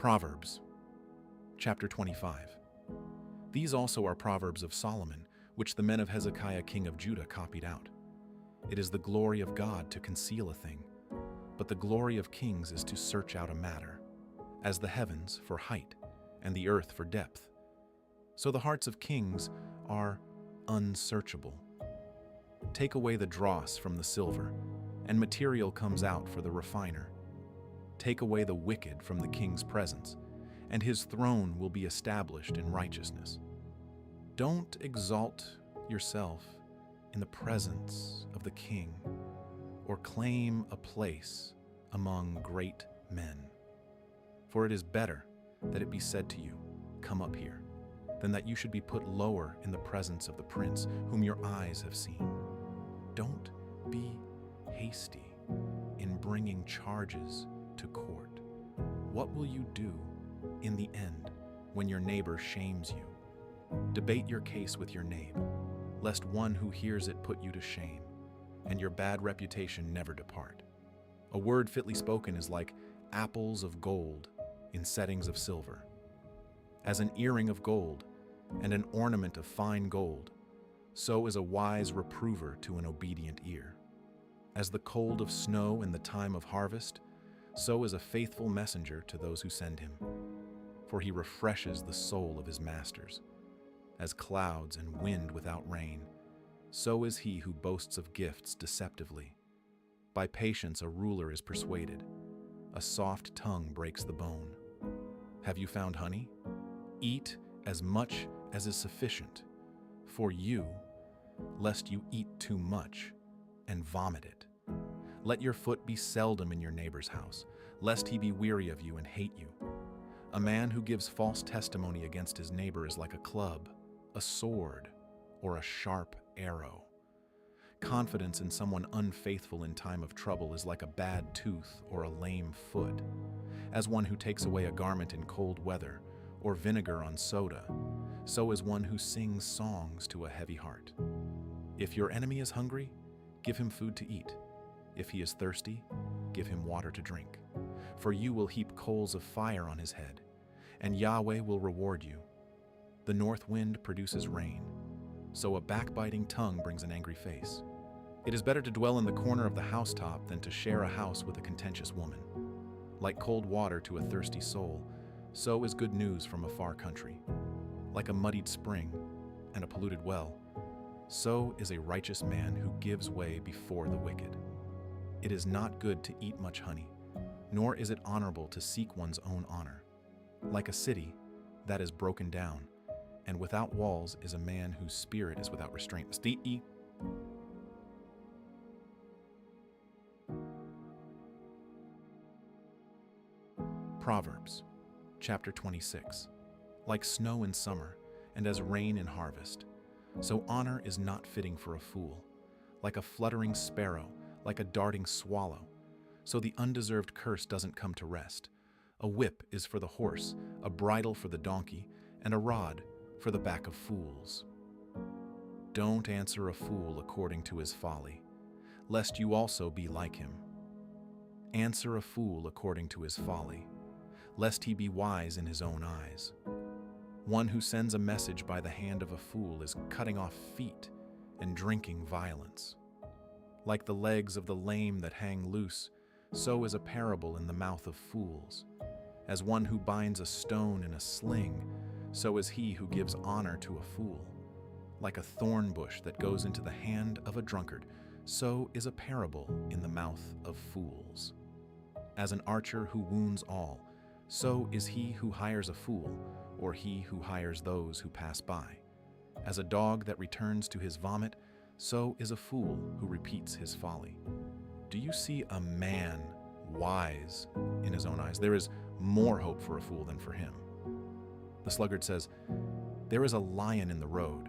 Proverbs Chapter 25. These also are Proverbs of Solomon, which the men of Hezekiah king of Judah copied out. It is the glory of God to conceal a thing, but the glory of kings is to search out a matter. As the heavens for height, and the earth for depth, so the hearts of kings are unsearchable. Take away the dross from the silver, and material comes out for the refiner. Take away the wicked from the king's presence, and his throne will be established in righteousness. Don't exalt yourself in the presence of the king, or claim a place among great men. For it is better that it be said to you, "Come up here," than that you should be put lower in the presence of the prince whom your eyes have seen. Don't be hasty in bringing charges to court. What will you do in the end when your neighbor shames you? Debate your case with your neighbor, lest one who hears it put you to shame, and your bad reputation never depart. A word fitly spoken is like apples of gold in settings of silver. As an earring of gold and an ornament of fine gold, so is a wise reprover to an obedient ear. As the cold of snow in the time of harvest, so is a faithful messenger to those who send him. For he refreshes the soul of his masters. As clouds and wind without rain, so is he who boasts of gifts deceptively. By patience a ruler is persuaded. A soft tongue breaks the bone. Have you found honey? Eat as much as is sufficient for you, lest you eat too much and vomit it. Let your foot be seldom in your neighbor's house, lest he be weary of you and hate you. A man who gives false testimony against his neighbor is like a club, a sword, or a sharp arrow. Confidence in someone unfaithful in time of trouble is like a bad tooth or a lame foot. As one who takes away a garment in cold weather, or vinegar on soda, so is one who sings songs to a heavy heart. If your enemy is hungry, give him food to eat. If he is thirsty, give him water to drink. For you will heap coals of fire on his head, and Yahweh will reward you. The north wind produces rain, so a backbiting tongue brings an angry face. It is better to dwell in the corner of the housetop than to share a house with a contentious woman. Like cold water to a thirsty soul, so is good news from a far country. Like a muddied spring and a polluted well, so is a righteous man who gives way before the wicked. It is not good to eat much honey, nor is it honorable to seek one's own honor. Like a city that is broken down, and without walls is a man whose spirit is without restraint. Proverbs Chapter 26. Like snow in summer, and as rain in harvest, so honor is not fitting for a fool. Like a fluttering sparrow, like a darting swallow, so the undeserved curse doesn't come to rest. A whip is for the horse, a bridle for the donkey, and a rod for the back of fools. Don't answer a fool according to his folly, lest you also be like him. Answer a fool according to his folly, lest he be wise in his own eyes. One who sends a message by the hand of a fool is cutting off feet and drinking violence. Like the legs of the lame that hang loose, so is a parable in the mouth of fools. As one who binds a stone in a sling, so is he who gives honor to a fool. Like a thorn bush that goes into the hand of a drunkard, so is a parable in the mouth of fools. As an archer who wounds all, so is he who hires a fool, or he who hires those who pass by. As a dog that returns to his vomit, so is a fool who repeats his folly. Do you see a man wise in his own eyes? There is more hope for a fool than for him. The sluggard says, "There is a lion in the road.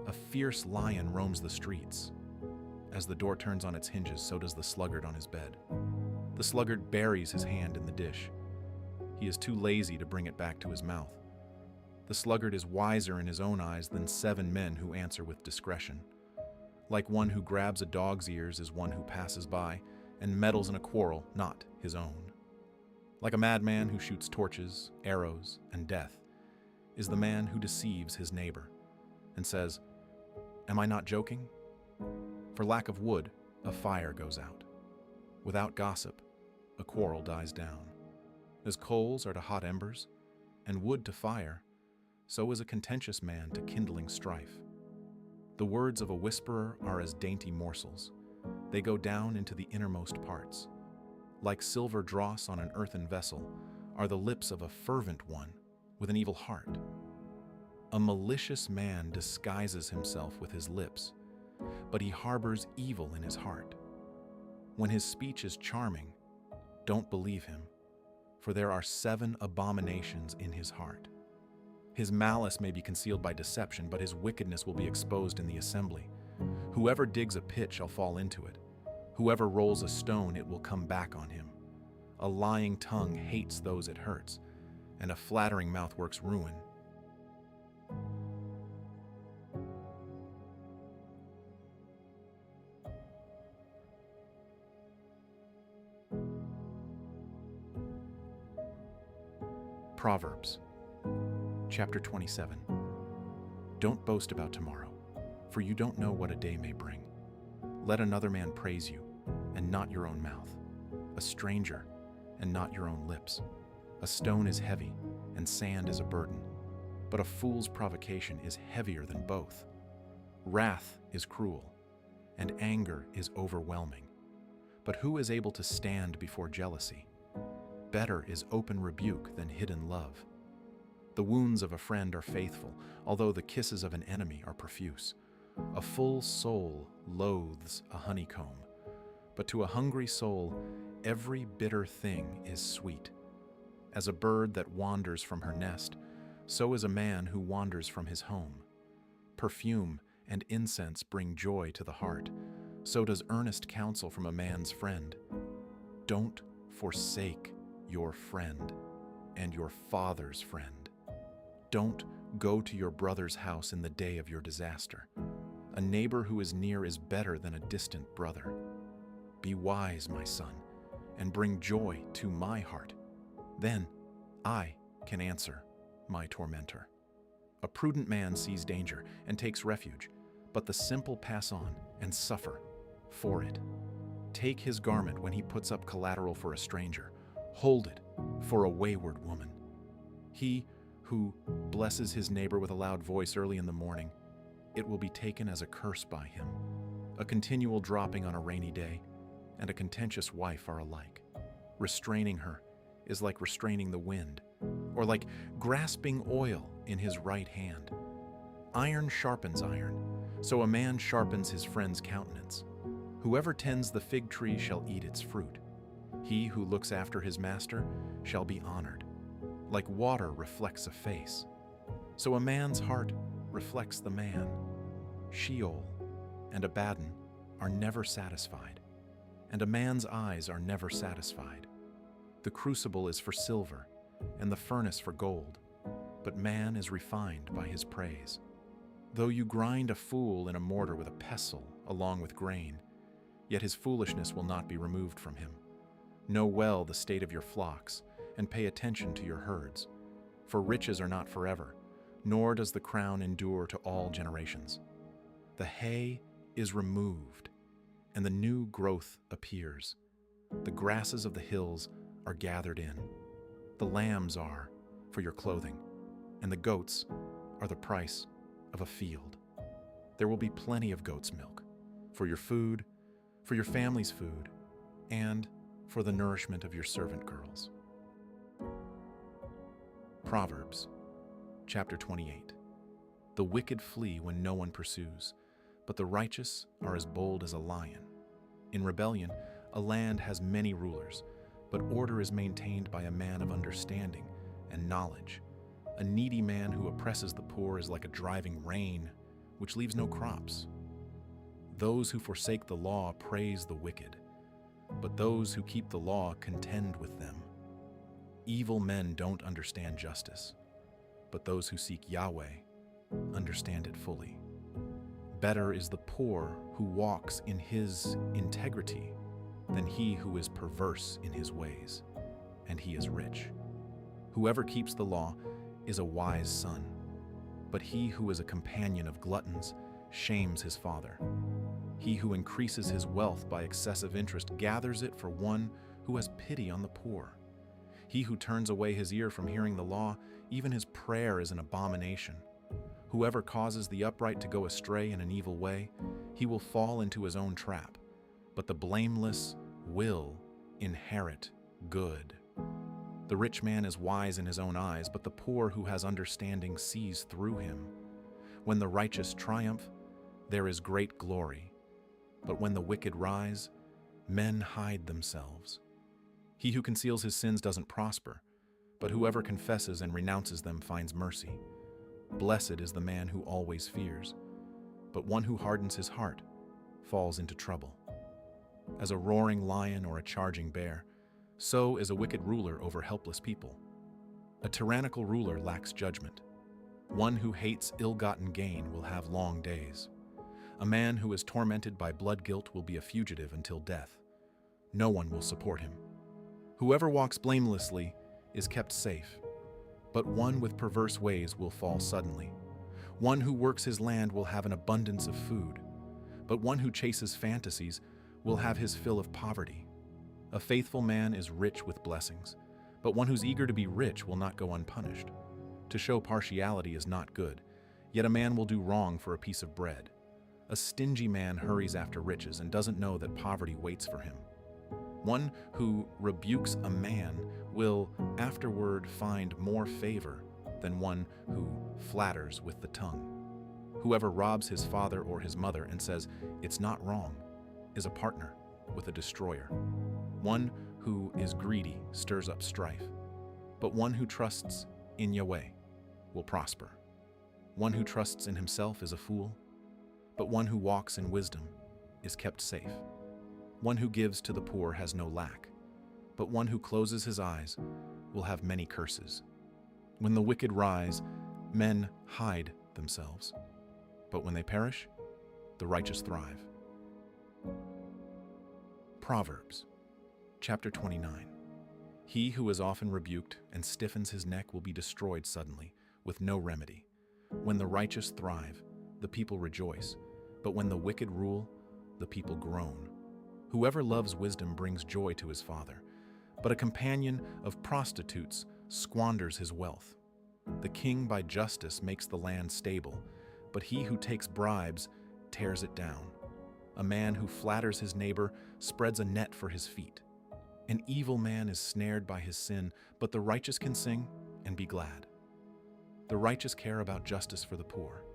A fierce lion roams the streets." As the door turns on its hinges, so does the sluggard on his bed. The sluggard buries his hand in the dish. He is too lazy to bring it back to his mouth. The sluggard is wiser in his own eyes than 7 men who answer with discretion. Like one who grabs a dog's ears is one who passes by and meddles in a quarrel not his own. Like a madman who shoots torches, arrows, and death, is the man who deceives his neighbor and says, "Am I not joking?" For lack of wood, a fire goes out. Without gossip, a quarrel dies down. As coals are to hot embers, and wood to fire, so is a contentious man to kindling strife. The words of a whisperer are as dainty morsels. They go down into the innermost parts. Like silver dross on an earthen vessel are the lips of a fervent one with an evil heart. A malicious man disguises himself with his lips, but he harbors evil in his heart. When his speech is charming, don't believe him, for there are 7 abominations in his heart. His malice may be concealed by deception, but his wickedness will be exposed in the assembly. Whoever digs a pit shall fall into it. Whoever rolls a stone, it will come back on him. A lying tongue hates those it hurts, and a flattering mouth works ruin. Proverbs Chapter 27. Don't boast about tomorrow, for you don't know what a day may bring. Let another man praise you, and not your own mouth, a stranger, and not your own lips. A stone is heavy, and sand is a burden, but a fool's provocation is heavier than both. Wrath is cruel, and anger is overwhelming. But who is able to stand before jealousy? Better is open rebuke than hidden love. The wounds of a friend are faithful, although the kisses of an enemy are profuse. A full soul loathes a honeycomb, but to a hungry soul every bitter thing is sweet. As a bird that wanders from her nest, so is a man who wanders from his home. Perfume and incense bring joy to the heart, so does earnest counsel from a man's friend. Don't forsake your friend and your father's friend. Don't go to your brother's house in the day of your disaster. A neighbor who is near is better than a distant brother. Be wise, my son, and bring joy to my heart. Then I can answer my tormentor. A prudent man sees danger and takes refuge, but the simple pass on and suffer for it. Take his garment when he puts up collateral for a stranger. Hold it for a wayward woman. He who blesses his neighbor with a loud voice early in the morning, it will be taken as a curse by him. A continual dropping on a rainy day and a contentious wife are alike. Restraining her is like restraining the wind, or like grasping oil in his right hand. Iron sharpens iron, so a man sharpens his friend's countenance. Whoever tends the fig tree shall eat its fruit. He who looks after his master shall be honored. Like water reflects a face, so a man's heart reflects the man. Sheol and Abaddon are never satisfied, and a man's eyes are never satisfied. The crucible is for silver, and the furnace for gold, but man is refined by his praise. Though you grind a fool in a mortar with a pestle along with grain, yet his foolishness will not be removed from him. Know well the state of your flocks, and pay attention to your herds. For riches are not forever, nor does the crown endure to all generations. The hay is removed, and the new growth appears. The grasses of the hills are gathered in. The lambs are for your clothing, and the goats are the price of a field. There will be plenty of goat's milk for your food, for your family's food, and for the nourishment of your servant girls. Proverbs Chapter 28. The wicked flee when no one pursues, but the righteous are as bold as a lion. In rebellion, a land has many rulers, but order is maintained by a man of understanding and knowledge. A needy man who oppresses the poor is like a driving rain, which leaves no crops. Those who forsake the law praise the wicked, but those who keep the law contend with them. Evil men don't understand justice, but those who seek Yahweh understand it fully. Better is the poor who walks in his integrity than he who is perverse in his ways, and he is rich. Whoever keeps the law is a wise son, but he who is a companion of gluttons shames his father. He who increases his wealth by excessive interest gathers it for one who has pity on the poor. He who turns away his ear from hearing the law, even his prayer is an abomination. Whoever causes the upright to go astray in an evil way, he will fall into his own trap, but the blameless will inherit good. The rich man is wise in his own eyes, but the poor who has understanding sees through him. When the righteous triumph, there is great glory, but when the wicked rise, men hide themselves. He who conceals his sins doesn't prosper, but whoever confesses and renounces them finds mercy. Blessed is the man who always fears, but one who hardens his heart falls into trouble. As a roaring lion or a charging bear, so is a wicked ruler over helpless people. A tyrannical ruler lacks judgment. One who hates ill-gotten gain will have long days. A man who is tormented by blood guilt will be a fugitive until death. No one will support him. Whoever walks blamelessly is kept safe, but one with perverse ways will fall suddenly. One who works his land will have an abundance of food, but one who chases fantasies will have his fill of poverty. A faithful man is rich with blessings, but one who's eager to be rich will not go unpunished. To show partiality is not good, yet a man will do wrong for a piece of bread. A stingy man hurries after riches and doesn't know that poverty waits for him. One who rebukes a man will afterward find more favor than one who flatters with the tongue. Whoever robs his father or his mother and says, "It's not wrong," is a partner with a destroyer. One who is greedy stirs up strife, but one who trusts in Yahweh will prosper. One who trusts in himself is a fool, but one who walks in wisdom is kept safe. One who gives to the poor has no lack, but one who closes his eyes will have many curses. When the wicked rise, men hide themselves, but when they perish, the righteous thrive. Proverbs Chapter 29. He who is often rebuked and stiffens his neck will be destroyed suddenly, with no remedy. When the righteous thrive, the people rejoice, but when the wicked rule, the people groan. Whoever loves wisdom brings joy to his father, but a companion of prostitutes squanders his wealth. The king by justice makes the land stable, but he who takes bribes tears it down. A man who flatters his neighbor spreads a net for his feet. An evil man is snared by his sin, but the righteous can sing and be glad. The righteous care about justice for the poor.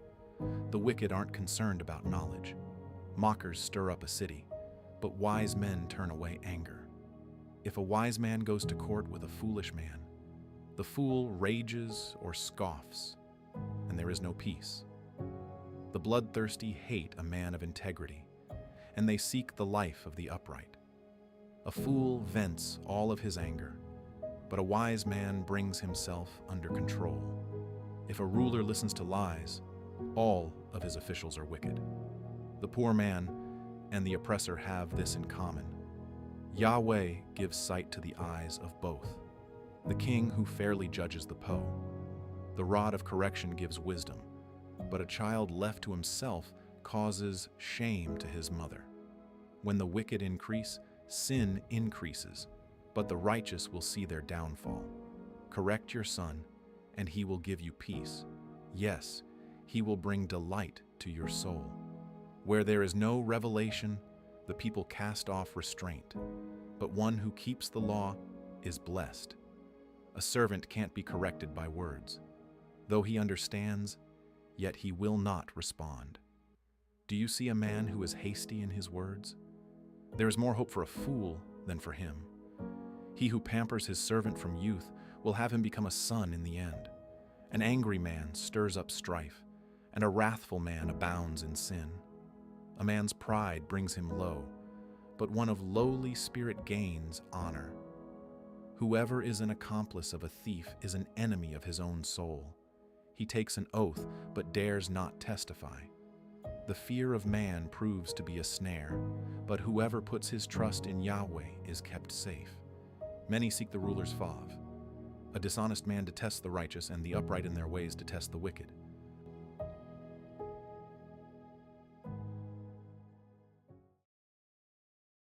The wicked aren't concerned about knowledge. Mockers stir up a city, but wise men turn away anger. If a wise man goes to court with a foolish man, the fool rages or scoffs, and there is no peace. The bloodthirsty hate a man of integrity, and they seek the life of the upright. A fool vents all of his anger, but a wise man brings himself under control. If a ruler listens to lies, all of his officials are wicked. The poor man and the oppressor have this in common. Yahweh gives sight to the eyes of both. The king who fairly judges the poor. The rod of correction gives wisdom, but a child left to himself causes shame to his mother. When the wicked increase, sin increases, but the righteous will see their downfall. Correct your son, and he will give you peace. Yes, he will bring delight to your soul. Where there is no revelation, the people cast off restraint, but one who keeps the law is blessed. A servant can't be corrected by words. Though he understands, yet he will not respond. Do you see a man who is hasty in his words? There is more hope for a fool than for him. He who pampers his servant from youth will have him become a son in the end. An angry man stirs up strife, and a wrathful man abounds in sin. A man's pride brings him low, but one of lowly spirit gains honor. Whoever is an accomplice of a thief is an enemy of his own soul. He takes an oath, but dares not testify. The fear of man proves to be a snare, but whoever puts his trust in Yahweh is kept safe. Many seek the ruler's fav. A dishonest man detests the righteous, and the upright in their ways detest the wicked.